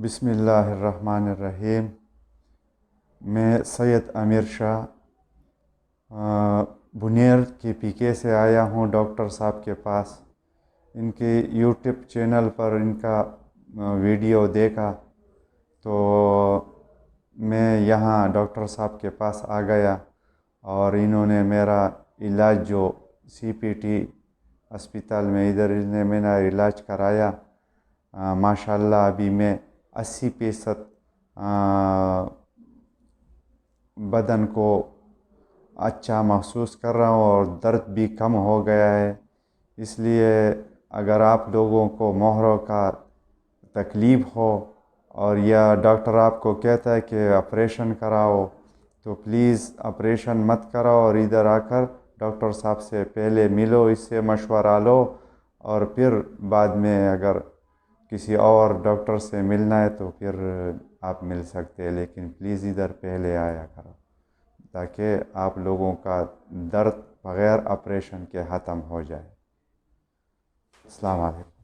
بسم اللہ الرحمن الرحیم۔ میں سید امیر شاہ بنیر کے پی کے سے آیا ہوں ڈاکٹر صاحب کے پاس۔ ان کے یوٹیوب چینل پر ان کا ویڈیو دیکھا تو میں یہاں ڈاکٹر صاحب کے پاس آ گیا اور انہوں نے میرا علاج جو سی پی ٹی اسپتال میں ادھر نے میرا علاج کرایا۔ ماشاءاللہ ابھی میں 80% بدن کو اچھا محسوس کر رہا ہوں اور درد بھی کم ہو گیا ہے۔ اس لیے اگر آپ لوگوں کو مہروں کا تکلیف ہو اور یا ڈاکٹر آپ کو کہتا ہے کہ آپریشن کراؤ تو پلیز آپریشن مت کراؤ اور ادھر آ کر ڈاکٹر صاحب سے پہلے ملو، اس سے مشورہ لو اور پھر بعد میں اگر کسی اور ڈاکٹر سے ملنا ہے تو پھر آپ مل سکتے ہیں، لیکن پلیز ادھر پہلے آیا کرو تاکہ آپ لوگوں کا درد بغیر آپریشن کے ختم ہو جائے۔ السلام علیکم۔